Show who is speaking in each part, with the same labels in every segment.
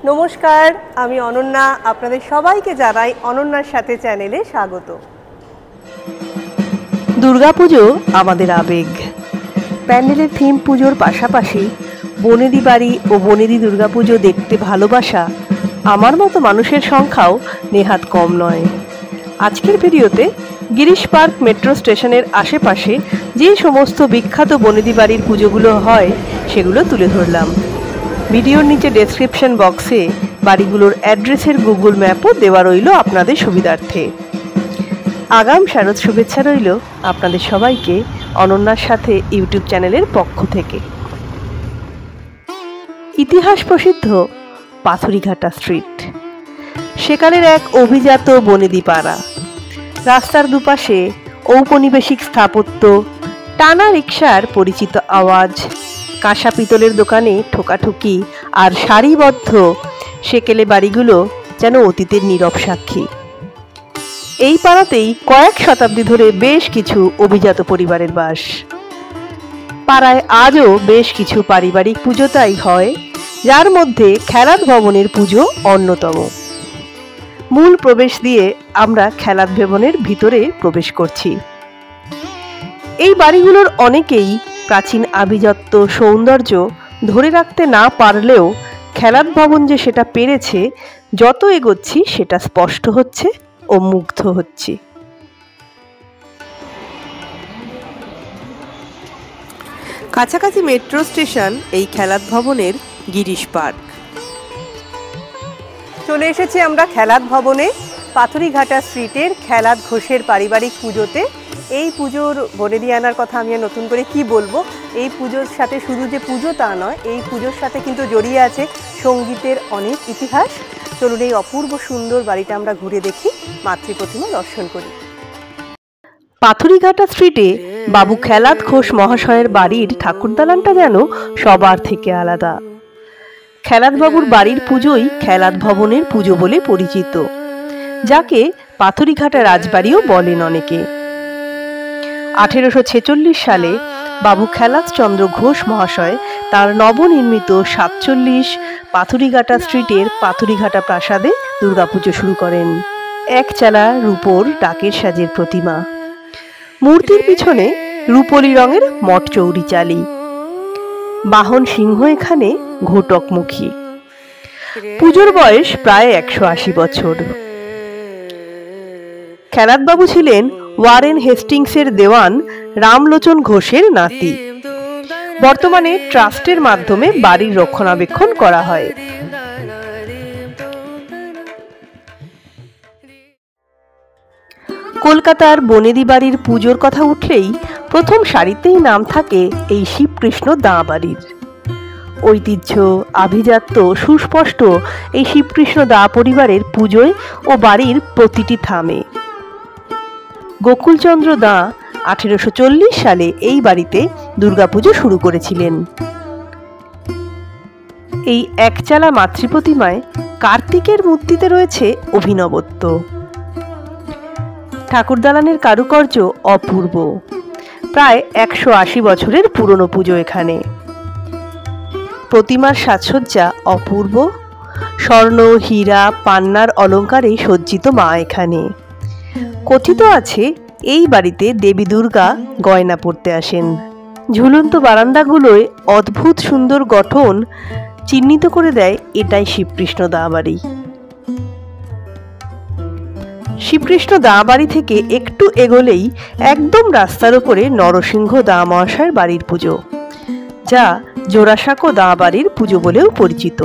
Speaker 1: নমস্কার, আমি অনন্যা। আপনাদের সবাইকে জানাই অনন্যার সাথে চ্যানেলে স্বাগত। দুর্গাপুজো আমাদের আবেগ। প্যান্ডেলের থিম পুজোর পাশাপাশি বনেদি বাড়ি ও বনেদি দুর্গাপুজো দেখতে ভালোবাসা আমার মতো মানুষের সংখ্যাও নেহাত কম নয়। আজকের ভিডিওতে গিরিশ পার্ক মেট্রো স্টেশনের আশেপাশে যে সমস্ত বিখ্যাত বনেদি বাড়ির পুজোগুলো হয় সেগুলো তুলে ধরলাম। ভিডিওর নিচে ডেসক্রিপশন বক্সে বাড়িগুলোর অ্যাড্রেসের গুগল ম্যাপও দেওয়া রইল আপনাদের সুবিধার্থে। আগাম শারদ শুভেচ্ছা রইল আপনাদের সবাইকে অনন্যার সাথে ইউটিউব চ্যানেলের পক্ষ থেকে। ইতিহাস প্রসিদ্ধ পাথুরিঘাটা স্ট্রিট, সেকালের এক অভিজাত বনেদি পাড়া। রাস্তার দুপাশে ঔপনিবেশিক স্থাপত্য, টানা রিকশার পরিচিত আওয়াজ, কাঁসা পিতলের দোকানে ঠোকাঠুকি আর সারিবদ্ধ সেকেলে বাড়িগুলো যেন অতীতের নীরব সাক্ষী। এই পাড়াতেই কয়েক শতাব্দী ধরে বেশ কিছু অভিজাত পরিবারের বাস। পাড়ায় আজও বেশ কিছু পারিবারিক পুজো তাই হয়, যার মধ্যে খেলাত ভবনের পুজো অন্যতম। মূল প্রবেশ দিয়ে আমরা খেলাত ভবনের ভিতরে প্রবেশ করছি। এই বাড়িগুলোর অনেকেই প্রাচীন আভিজাত্য সৌন্দর্য ধরে রাখতে না পারলেও খেলাত ভবন যে সেটা পেরেছে, যত এগোচ্ছি সেটা স্পষ্ট হচ্ছে ও মুগ্ধ হচ্ছি। কাছাকাছি মেট্রো স্টেশন এই খেলাত ভবনের গিরিশ পার্ক। চলে এসেছি আমরা খেলাত ভবনে, পাথুরিঘাটা স্ট্রিটের খেলাত ঘোষের পারিবারিক পুজোতে। এই পুজোর বনেদি আনার কথা আমি নতুন করে কি বলবো। এই পুজোর সাথে শুধু যে পুজো তা নয়, এই পুজোর সাথে কিন্তু জড়িয়ে আছে সঙ্গীতের অনেক ইতিহাস। চলুন এই অপূর্ব সুন্দর বাড়িটা আমরা ঘুরে দেখি, মাতৃ প্রতিমা দর্শন করি। পাথুরিঘাটা স্ট্রিটে বাবু খেলাত ঘোষ মহাশয়ের বাড়ির ঠাকুরদালানটা যেন সবার থেকে আলাদা। খেলাত বাবুর বাড়ির পুজোই খেলাত ভবনের পুজো বলে পরিচিত, যাকে পাথুরিঘাটা রাজবাড়িও বলেন অনেকে। 1846 সালে বাবু খেলাত চন্দ্র ঘোষ মহাশয় তার নবনির্মিত 47 পাথুরিঘাটা স্ট্রিটের পাথুরিঘাটা প্রাসাদে দুর্গাপুজো শুরু করেন। একচালা রূপোর ডাকের সাজের প্রতিমা, মূর্তির পিছনে রূপলি রঙের মটচৌরি চালি, বাহন সিংহ এখানে ঘটকমুখী। পুজোর বয়স প্রায় 180 বছর। খেলাতবাবু ছিলেন ওয়ারেন হেস্টিংসের দেওয়ান রামলোচন ঘোষের নাতি। বর্তমানে ট্রাস্টের মাধ্যমে বাড়ির রক্ষণাবেক্ষণ করা হয়। কলকাতার বনেদি বাড়ির পুজোর কথা উঠলেই প্রথম সারিতেই নাম থাকে এই শিবকৃষ্ণ দাঁ বাড়ির। ঐতিহ্য, আভিজাত্য সুস্পষ্ট এই শিবকৃষ্ণ দাঁ পরিবারের পুজোয় ও বাড়ির প্রতিটি থামে। গোকুলচন্দ্র দাঁ 1840 সালে এই বাড়িতে দুর্গাপুজো শুরু করেছিলেন। এই একচালা মাতৃপ্রতিমায় কার্তিকের মূর্তিতে রয়েছে অভিনবত্ব। ঠাকুরদালানের কারুকার্য অপূর্ব। প্রায় 180 বছরের পুরনো পুজো এখানে। প্রতিমার সাজসজ্জা অপূর্ব। স্বর্ণ, হীরা, পান্নার অলঙ্কারে সজ্জিত মা এখানে। কথিত আছে এই বাড়িতে দেবী দুর্গা গয়না পরতে আসেন। ঝুলন্ত বারান্দাগুলোয় অদ্ভুত সুন্দর গঠন চিহ্নিত করে দেয় এটাই শিবকৃষ্ণ দাঁ বাড়ি। শিবকৃষ্ণ দাঁ বাড়ি থেকে একটু এগোলেই একদম রাস্তার উপরে নরসিংহ দাঁ মহাশয়ের বাড়ির পুজো, যা জোড়াসাঁকো দাঁ বাড়ির পুজো বলেও পরিচিত।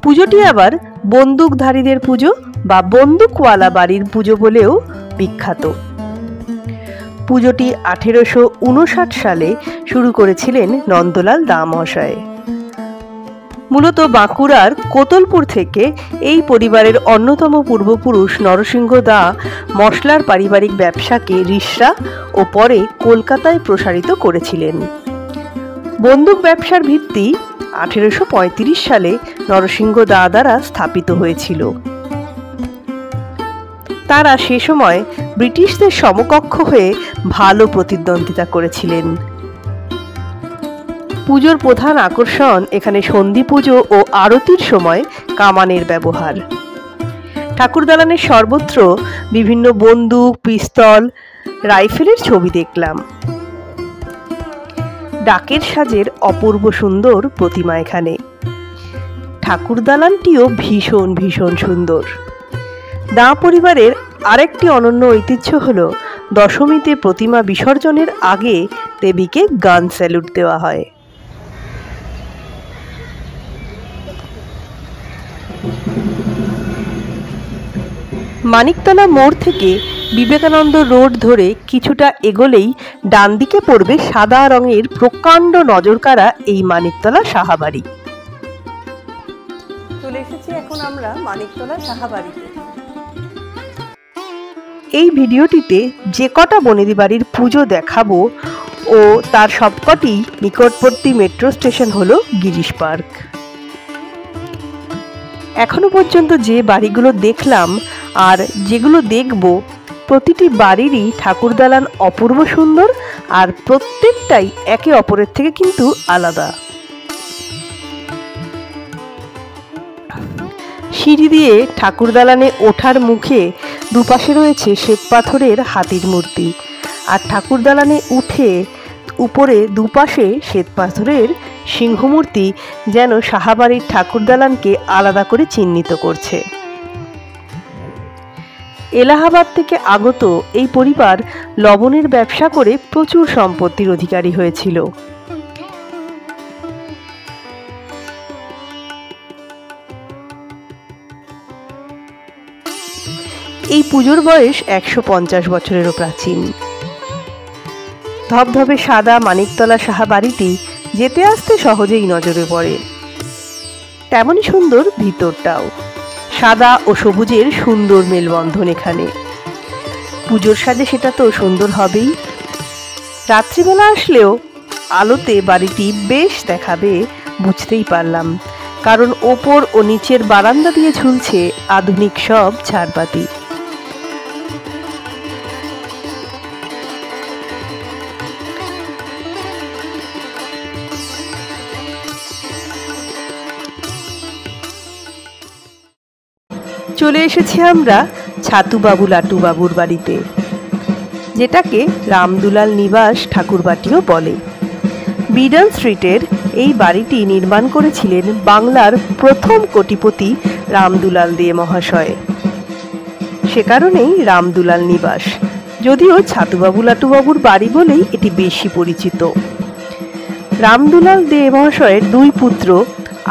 Speaker 1: পুজোটি আবার বন্দুকধারীদের পুজো বা বন্দুকওয়ালা বাড়ির পুজো বলেও বিখ্যাত। পুজোটি 1859 সালে শুরু করেছিলেন নন্দলাল দাঁ মহাশয়। মূলত বাঁকুড়ার কোতলপুর থেকে এই পরিবারের অন্যতম পূর্বপুরুষ নরসিংহ দাঁ মশলার পারিবারিক ব্যবসাকে রিষড়া ও পরে কলকাতায় প্রসারিত করেছিলেন। বন্দুক ব্যবসার ভিত্তি 1835 সালে নরসিংহ দাঁ দ্বারা স্থাপিত হয়েছিল। তারা সে সময় ব্রিটিশদের সমকক্ষ হয়ে ভালো প্রতিদ্বন্দ্বিতা করেছিলেন। পুজোর প্রধান আকর্ষণ এখানে সন্ধি পুজো ও আরতির সময় কামানের ব্যবহার। ঠাকুর দালানের সর্বত্র বিভিন্ন বন্দুক, পিস্তল, রাইফেলের ছবি দেখলাম। ডাকের সাজের অপূর্ব সুন্দর প্রতিমা এখানে। ঠাকুর দালানটিও ভীষণ ভীষণ সুন্দর। দাঁ পরিবারের আরেকটি অনন্য ঐতিহ্য হলো দশমীতে প্রতিমা বিসর্জনের আগে দেবীকে গান স্যালুট দেওয়া হয়। মানিকতলা মোড় থেকে বিবেকানন্দ রোড ধরে কিছুটা এগোলেই ডান দিকে পড়বে সাদা রঙের প্রকাণ্ড নজরকাড়া এই মানিকতলা সাহাবাড়ি। চলে এসেছি এখন আমরা মানিকতলা সাহাবাড়িতে। এই ভিডিওটিতে যে কটা বনেদি বাড়ির পুজো দেখাবো ও তার সবকটি নিকটবর্তী মেট্রো স্টেশন হলো গিরিশ পার্ক। এখনো পর্যন্ত যে বাড়িগুলো দেখলাম আর যেগুলো দেখব প্রতিটি বাড়িরই ঠাকুর দালান অপূর্ব সুন্দর আর প্রত্যেকটাই একে অপরের থেকে কিন্তু আলাদা। সিঁড়ি দিয়ে ঠাকুর দালানে ওঠার মুখে দুপাশে রয়েছে শ্বেতপাথরের হাতির মূর্তি, আর ঠাকুর দালানে উঠে উপরে দুপাশে শ্বেতপাথরের সিংহমূর্তি যেন সাহাবাড়ির ঠাকুর দালানকে আলাদা করে চিহ্নিত করছে। এলাহাবাদ থেকে আগত এই পরিবার লবণের ব্যবসা করে প্রচুর সম্পত্তির অধিকারী হয়েছিল। এই পুজোর বয়স 150 বছরেরও প্রাচীন। ধবধবে সাদা মানিকতলা সাহাবাড়িটি যেতে আসতে সহজেই নজরে পড়ে, তেমনই সুন্দর ভিতরটাও। সাদা ও সবুজের সুন্দর মেলবন্ধন এখানে। পুজোর সাজে সেটা তো সুন্দর হবেই। রাত্রিবেলা আসলেও আলোতে বাড়িটি বেশ দেখাবে বুঝতেই পারলাম, কারণ ওপর ও নিচের বারান্দা দিয়ে ঝুলছে আধুনিক সব ঝাড়বাতি। চলে এসেছি আমরা ছাতুবাবু লাটুবাবুর বাড়িতে, যেটাকে রামদুলাল নিবাস ঠাকুরবাটিও বলে। বিডন স্ট্রিটের এই বাড়িটি নির্মাণ করেছিলেন বাংলার প্রথম কোটিপতি রামদুলাল দে মহাশয়। সে কারণেই রামদুলাল নিবাস, যদিও ছাতুবাবু লাটুবাবুর বাড়ি বলেই এটি বেশি পরিচিত। রামদুলাল দে মহাশয়ের দুই পুত্র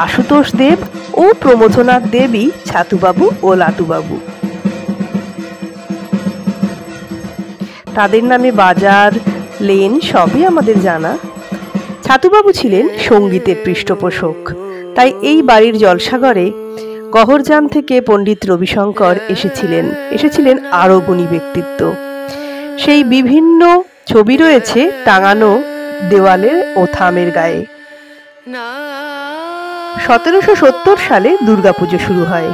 Speaker 1: আশুতোষ দেব ও প্রমথনাথ দেবী ছাতুবাবু ও লাটুবাবু। তাদের নামে বাজার, লেন সবই আমাদের জানা। ছাতুবাবু ছিলেন সঙ্গীতের পৃষ্ঠপোষক, তাই এই বাড়ির জলসাঘরে গহরজান থেকে পণ্ডিত রবিশঙ্কর এসেছিলেন আরও গুণী ব্যক্তিত্ব। সেই বিভিন্ন ছবি রয়েছে টাঙানো দেওয়ালের ও থামের গায়ে। 1770 সালে দুর্গাপুজো শুরু হয়।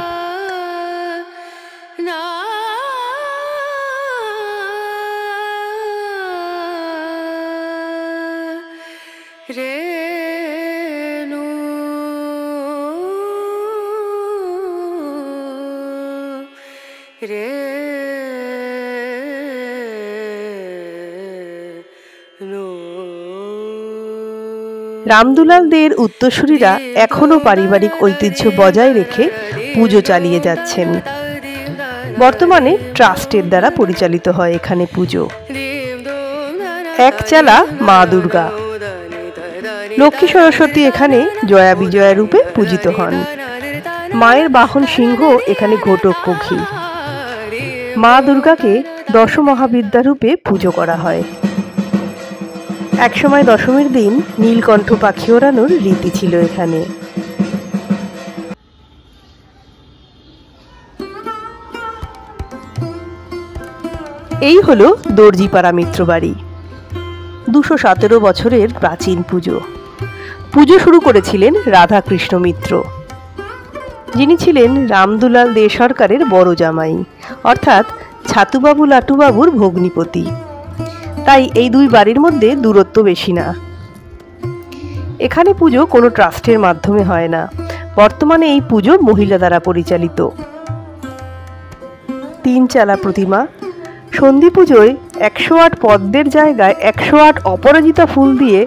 Speaker 1: রামদুলাল দের উত্তরসূরিরা এখনো পারিবারিক ঐতিহ্য বজায় রেখে পুজো চালিয়ে যাচ্ছেন। বর্তমানে ট্রাস্টের দ্বারা পরিচালিত হয় এখানে পুজো। একচালা মা দুর্গা, লক্ষ্মী সরস্বতী এখানে জয়া বিজয়া রূপে পূজিত হন। মায়ের বাহন সিংহ এখানে ঘটক কঘি। মা দুর্গাকে দশমহাবিদ্যা রূপে পুজো করা হয়। একসময় দশমীর দিন নীলকণ্ঠ পাখি ওড়ানোর রীতি ছিল এখানে। এই হলো দর্জিপাড়া মিত্রবাড়ি। 217 বছরের প্রাচীন পুজো। পুজো শুরু করেছিলেন রাধাকৃষ্ণ মিত্র, যিনি ছিলেন রামদুলাল দে সরকারের বড় জামাই, অর্থাৎ ছাতুবাবু লাটুবাবুর ভগ্নিপতি। তাই এই দুই বাড়ির মধ্যে দূরত্ব বেশি না। এখানে পুজো কোনো ট্রাস্টের মাধ্যমে হয় না। বর্তমানে এই পুজো মহিলা দ্বারা পরিচালিত। 3 চালা প্রতিমা। সন্ধি পুজোয় 108 পদ্মের জায়গায় 108 অপরাজিতা ফুল দিয়ে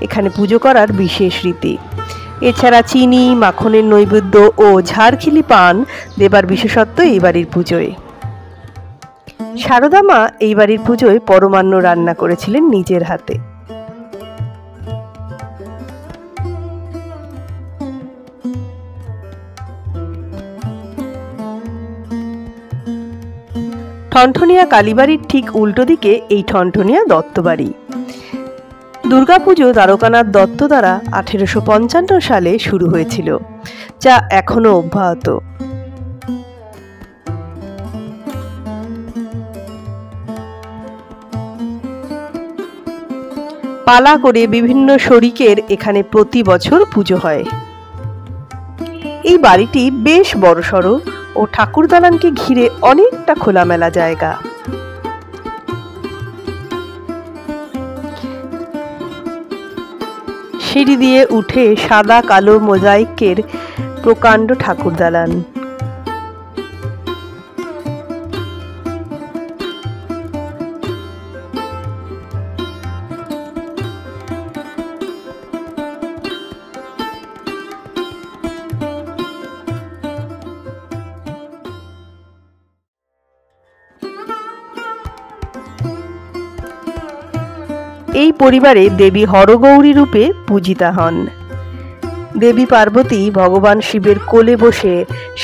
Speaker 1: এখানে পুজো করার বিশেষ রীতি। এছাড়া চিনি, মাখনের নৈবেদ্য ও ঝাড়খিলি পান দেবার বিশেষত্ব এই বাড়ির পুজোয়। শারদা মা এই বাড়ির পুজোয় পরমান্ন রান্না করেছিলেন নিজের হাতে। ঠনঠনিয়া কালীবাড়ির ঠিক উল্টো দিকে এই ঠনঠনিয়া দত্তবাড়ি। দুর্গাপুজো দ্বারকানাথ দত্ত দ্বারা 1855 সালে শুরু হয়েছিল, যা এখনো অব্যাহত। পালা করে বিভিন্ন শরিকের এখানে প্রতি বছর পুজো হয়। এই বাড়িটি বেশ বড়সড় ও ঠাকুর দালানকে ঘিরে অনেকটা খোলামেলা জায়গা। সিঁড়ি দিয়ে উঠে সাদা কালো মোজাইকের প্রকাণ্ড ঠাকুর দালান। এই পরিবারে দেবী হরগৌরী রূপে পূজিতা হন। দেবী পার্বতী ভগবান শিবের কোলে বসে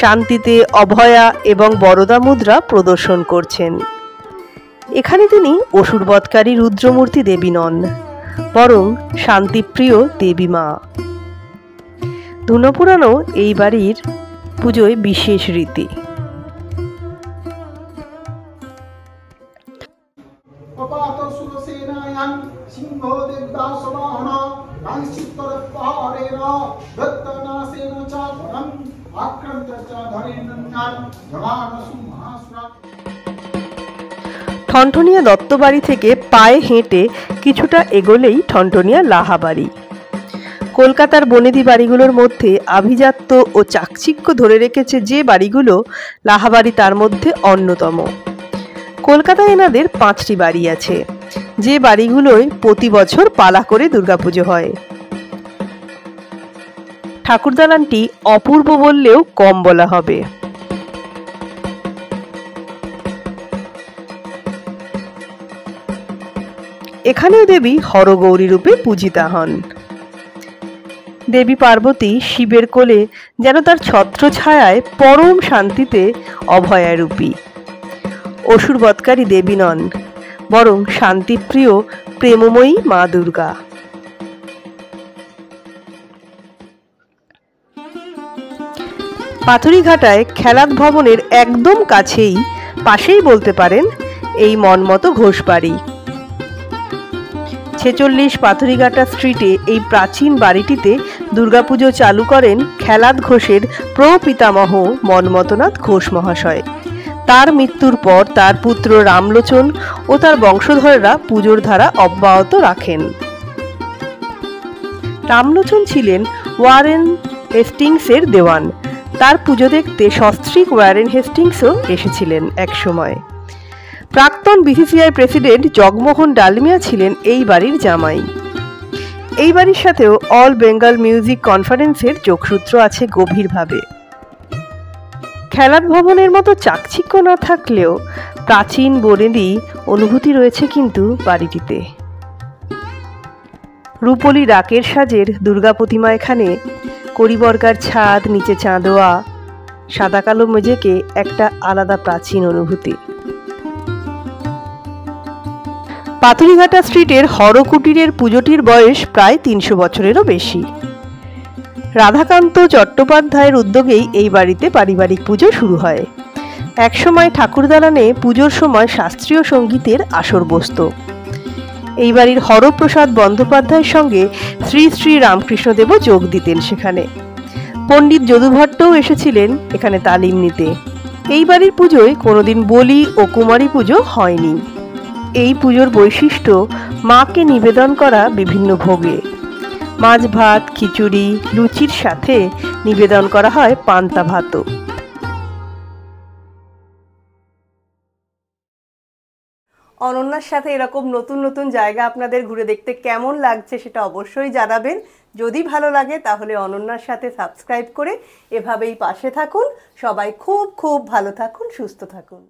Speaker 1: শান্তিতে অভয়া এবং বরদা মুদ্রা প্রদর্শন করছেন। এখানে তিনি অসুরবধকারী রুদ্রমূর্তি দেবী নন, বরং শান্তিপ্রিয় দেবী মা। ধুনোপুরানো এই বাড়ির পুজোয় বিশেষ রীতি। ঠনঠনিয়া দত্তবাড়ি থেকে পায়ে হেঁটে কিছুটা এগোলেই ঠনঠনিয়া লাহাবাড়ি। কলকাতার বনেদি বাড়িগুলোর মধ্যে আভিজাত্য ও চাকচিক্য ধরে রেখেছে যে বাড়িগুলো, লাহাবাড়ি তার মধ্যে অন্যতম। কলকাতায় এনাদের 5টি বাড়ি আছে, যে বাড়িগুলোয় প্রতি বছর পালা করে দুর্গাপুজো হয়। ঠাকুর দালানটি অপূর্ব বললেও কম বলা হবে। এখানেও দেবী হরগৌরী রূপে পূজিতা হন। দেবী পার্বতী শিবের কোলে যেন তার ছত্র ছায়ায় পরম শান্তিতে অভয়া রূপী। অসুরবধকারী দেবী নন, বরং শান্তিপ্রিয় প্রেমময়ী মা দুর্গা। পাথুরিঘাটায় খেলাত ভবনের একদম পাশেই বলতে পারেন এই মনমতো ঘোষ বাড়ি। 46 পাথুরিঘাটা স্ট্রিটে এই প্রাচীন বাড়িটিতে দুর্গাপুজো চালু করেন খেলাত ঘোষের প্রপিতামহ মন্মথনাথ ঘোষ মহাশয়। তার মৃত্যুর পর তার পুত্র রামলোচন ও তার বংশধররা পুজোর ধারা অব্যাহত রাখেন। রামলোচন ছিলেন ওয়ারেন হেস্টিংসের দেওয়ান। তার পুজো দেখতে সস্ত্রীক ওয়ারেন হেস্টিংসও এসেছিলেন একসময়। প্রাক্তন বিসিসিআই প্রেসিডেন্ট জগমোহন ডালমিয়া ছিলেন এই বাড়ির জামাই। এই বাড়ির সাথেও অল বেঙ্গল মিউজিক কনফারেন্সের যোগসূত্র আছে গভীরভাবে। খেলার ভবনের মতো চাকচিক্য না থাকলেও প্রাচীন বনেদি অনুভূতি রয়েছে কিন্তু বাড়িটিতে। রূপলি রাকের সাজের দুর্গা প্রতিমা এখানে, কড়িবর্গার ছাদ, নিচে চাঁদোয়া, সাদা কালো মেঝেকে একটা আলাদা প্রাচীন অনুভূতি। পাথুরিঘাটা স্ট্রিটের হরকুটিরের পুজোটির বয়স প্রায় 300 বছরেরও বেশি। রাধাকান্ত চট্টোপাধ্যায়ের উদ্যোগেই এই বাড়িতে পারিবারিক পুজো শুরু হয়। একসময় ঠাকুর দালানে পুজোর সময় শাস্ত্রীয় সঙ্গীতের আসর বসত। এই বাড়ির হরপ্রসাদ বন্দ্যোপাধ্যায়ের সঙ্গে শ্রী শ্রী রামকৃষ্ণদেবও যোগ দিতেন সেখানে। পণ্ডিত যদু ভট্টও এসেছিলেন এখানে তালিম নিতে। এই বাড়ির পুজোয় কোনোদিন বলি ও কুমারী পুজো হয়নি। এই পুজোর বৈশিষ্ট্য মাকে নিবেদন করা বিভিন্ন ভোগে। মাছ ভাত, খিচুড়ি, লুচির সাথে নিবেদন করা হয় পান্তা ভাতও। অনন্যার সাথে এরকম নতুন নতুন জায়গা আপনাদের ঘুরে দেখতে কেমন লাগছে সেটা অবশ্যই জানাবেন। যদি ভালো লাগে তাহলে অনন্যার সাথে সাবস্ক্রাইব করে এভাবেই পাশে থাকুন। সবাই খুব খুব ভালো থাকুন, সুস্থ থাকুন।